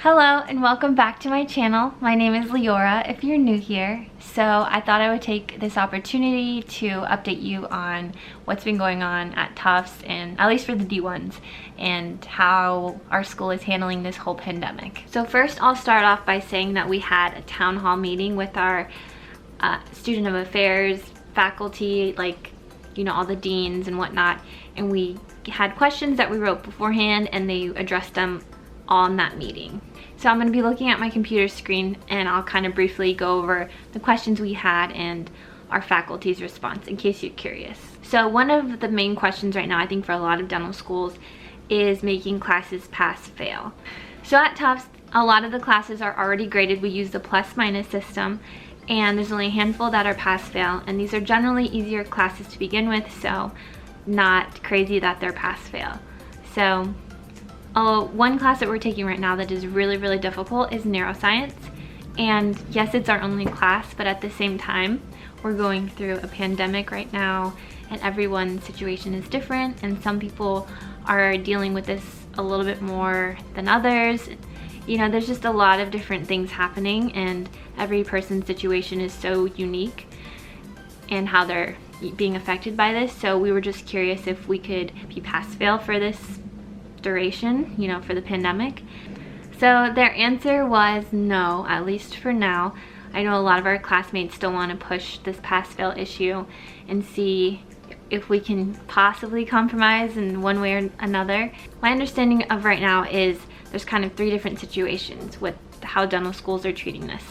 Hello and welcome back to my channel. My name is Leora if you're new here. So I thought I would take this opportunity to update you on what's been going on at Tufts, and at least for the D1s, and how our school is handling this whole pandemic. So first I'll start off by saying that we had a town hall meeting with our student of affairs, faculty, all the deans and whatnot, and we had questions that we wrote beforehand and they addressed them on that meeting. So I'm going to be looking at my computer screen and I'll kind of briefly go over the questions we had and our faculty's response in case you're curious. So one of the main questions right now, I think for a lot of dental schools, is making classes pass-fail. So at Tufts, a lot of the classes are already graded. We use the plus-minus system, and there's only a handful that are pass-fail, and these are generally easier classes to begin with, so not crazy that they're pass-fail. So one class that we're taking right now that is really difficult is neuroscience, and yes, it's our only class, but at the same time we're going through a pandemic right now and everyone's situation is different, and some people are dealing with this a little bit more than others. There's just a lot of different things happening, and every person's situation is so unique and how they're being affected by this. So we were just curious if we could be pass-fail for this duration, for the pandemic. So their answer was no, at least for now. I know a lot of our classmates still want to push this pass-fail issue and see if we can possibly compromise in one way or another. My understanding of right now is there's kind of three different situations with how dental schools are treating this.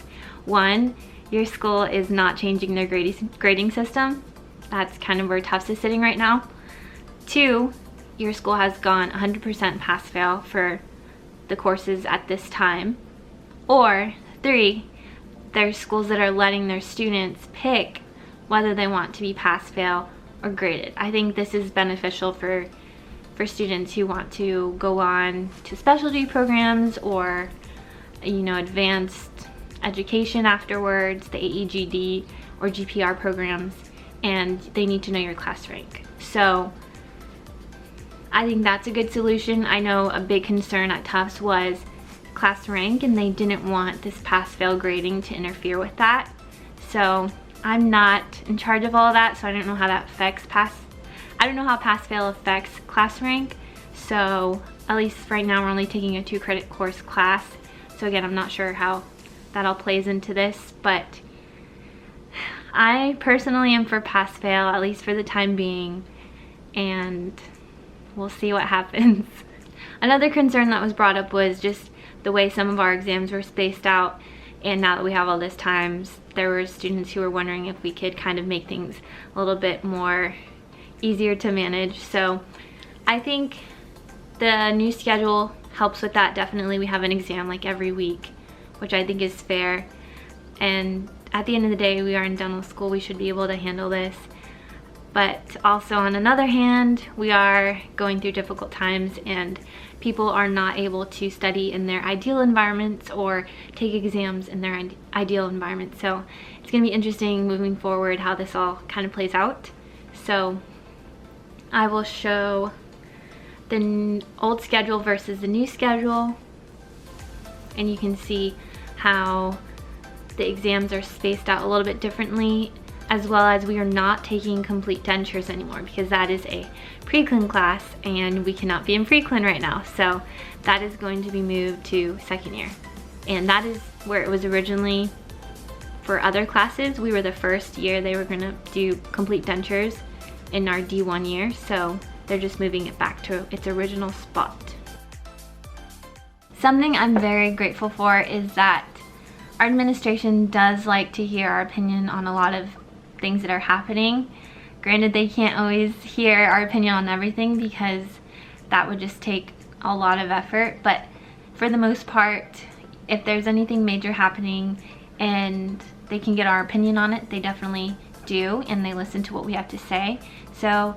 One, your school is not changing their grading system. That's kind of where Tufts is sitting right now. Two, your school has gone 100% pass-fail for the courses at this time. Or three, there's schools that are letting their students pick whether they want to be pass-fail or graded. I think this is beneficial for students who want to go on to specialty programs or advanced education afterwards, the AEGD or GPR programs, and they need to know your class rank. So I think that's a good solution. I know a big concern at Tufts was class rank, and they didn't want this pass-fail grading to interfere with that. So I'm not in charge of all of that, so I don't know how that affects I don't know how pass-fail affects class rank. So at least right now we're only taking a 2-credit course class. So again, I'm not sure how that all plays into this, but I personally am for pass-fail, at least for the time being, and we'll see what happens. Another concern that was brought up was just the way some of our exams were spaced out, and now that we have all this time, there were students who were wondering if we could kind of make things a little bit more easier to manage. So I think the new schedule helps with that. Definitely we have an exam every week, which I think is fair, and at the end of the day we are in dental school, we should be able to handle this. But also on another hand, we are going through difficult times and people are not able to study in their ideal environments or take exams in their ideal environment. So it's going to be interesting moving forward how this all kind of plays out. So I will show the old schedule versus the new schedule, and you can see how the exams are spaced out a little bit differently, as well as we are not taking complete dentures anymore because that is a pre-clin class and we cannot be in pre-clin right now. So that is going to be moved to second year, and that is where it was originally for other classes. We were the first year they were going to do complete dentures in our D1 year, so they're just moving it back to its original spot. Something I'm very grateful for is that our administration does like to hear our opinion on a lot of things that are happening. Granted, they can't always hear our opinion on everything because that would just take a lot of effort, but for the most part, if there's anything major happening and they can get our opinion on it, they definitely do, and they listen to what we have to say. So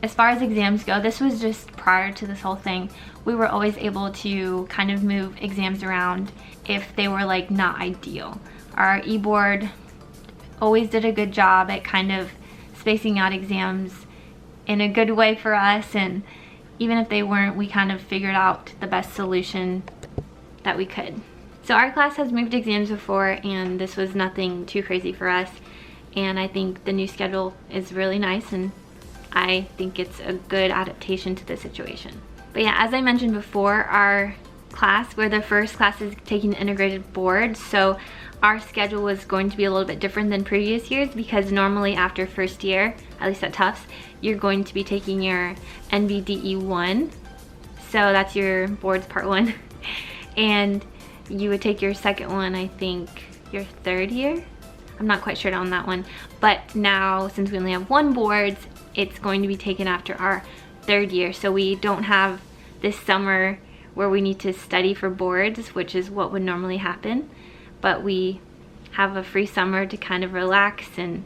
as far as exams go, this was just prior to this whole thing. We were always able to kind of move exams around if they were not ideal. Our e-board always did a good job at kind of spacing out exams in a good way for us, and even if they weren't, we kind of figured out the best solution that we could. So our class has moved exams before, and this was nothing too crazy for us. And I think the new schedule is really nice, and I think it's a good adaptation to the situation. But yeah, as I mentioned before, our class, we're the first classes taking the integrated board, so our schedule was going to be a little bit different than previous years, because normally after first year, at least at Tufts, you're going to be taking your NBDE 1, so that's your boards part 1, and you would take your second one, I think, your third year? I'm not quite sure on that one, but now since we only have 1 boards, it's going to be taken after our third year, so we don't have this summer where we need to study for boards, which is what would normally happen, but we have a free summer to kind of relax and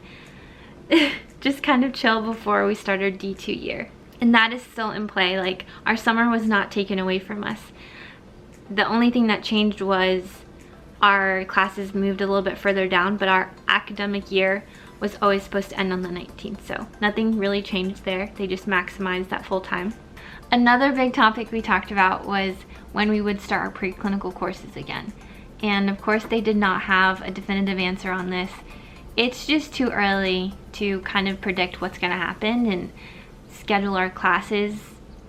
just kind of chill before we start our D2 year. And that is still in play. Like, our summer was not taken away from us. The only thing that changed was our classes moved a little bit further down, but our academic year was always supposed to end on the 19th, so nothing really changed there. They just maximized that full time. Another big topic we talked about was when we would start our preclinical courses again. And of course they did not have a definitive answer on this. It's just too early to kind of predict what's going to happen and schedule our classes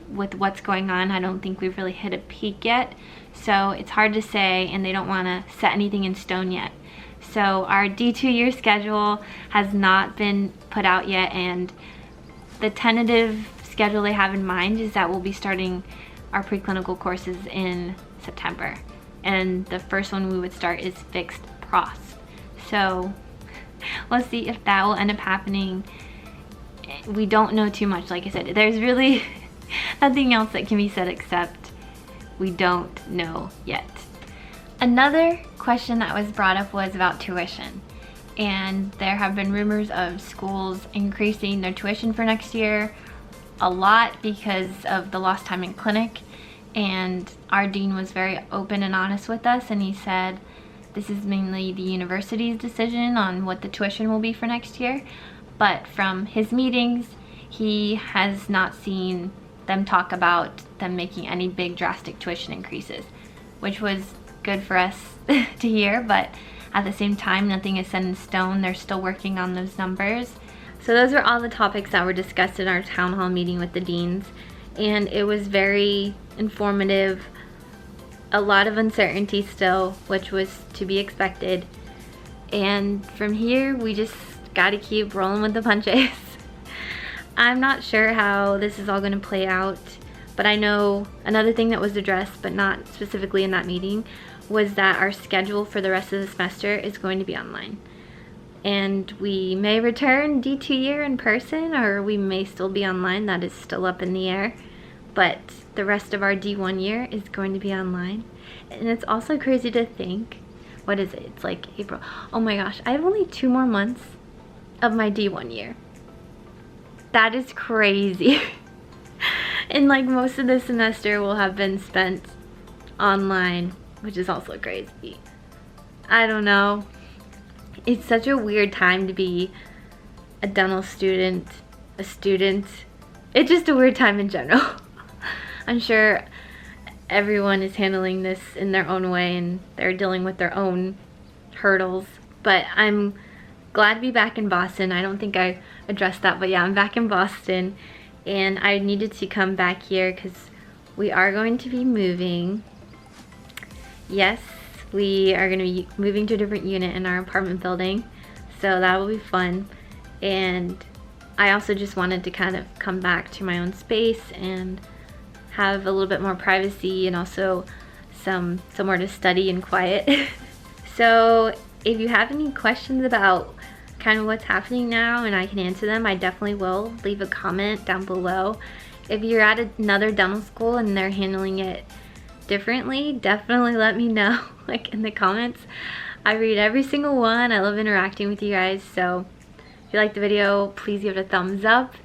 with what's going on. I don't think we've really hit a peak yet, so it's hard to say, and they don't want to set anything in stone yet. So our D2 year schedule has not been put out yet, and the tentative schedule they have in mind is that we'll be starting our preclinical courses in September, and the first one we would start is fixed pros. So we'll see if that will end up happening. We don't know too much. Like I said, there's really nothing else that can be said except we don't know yet. Another question that was brought up was about tuition, and there have been rumors of schools increasing their tuition for next year a lot because of the lost time in clinic, and our dean was very open and honest with us, and he said this is mainly the university's decision on what the tuition will be for next year, but from his meetings he has not seen them talk about them making any big drastic tuition increases, which was good for us to hear, but at the same time nothing is set in stone. They're still working on those numbers. So those are all the topics that were discussed in our town hall meeting with the deans, and it was very informative. A lot of uncertainty still, which was to be expected, and from here we just gotta keep rolling with the punches. I'm not sure how this is all going to play out, but I know another thing that was addressed, but not specifically in that meeting, was that our schedule for the rest of the semester is going to be online. And we may return D2 year in person, or we may still be online. That is still up in the air. But the rest of our D1 year is going to be online. And it's also crazy to think, what is it? It's like April. Oh my gosh, I have only 2 more months of my D1 year. That is crazy. And like most of the semester will have been spent online, which is also crazy. I don't know. It's such a weird time to be a dental student, a student. It's just a weird time in general. I'm sure everyone is handling this in their own way, and they're dealing with their own hurdles. But I'm glad to be back in Boston. I don't think I addressed that, but yeah, I'm back in Boston, and I needed to come back here because we are going to be moving. Yes, we are going to be moving to a different unit in our apartment building, so that will be fun. And I also just wanted to kind of come back to my own space and have a little bit more privacy, and also somewhere to study in quiet. So if you have any questions about kind of what's happening now and I can answer them, I definitely will. Leave a comment down below. If you're at another dental school and they're handling it differently, definitely let me know, like in the comments. I read every single one. I love interacting with you guys. So if you liked the video, please give it a thumbs up,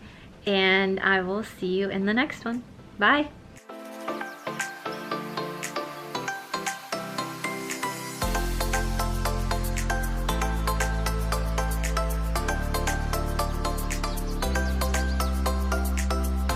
and I will see you in the next one. Bye.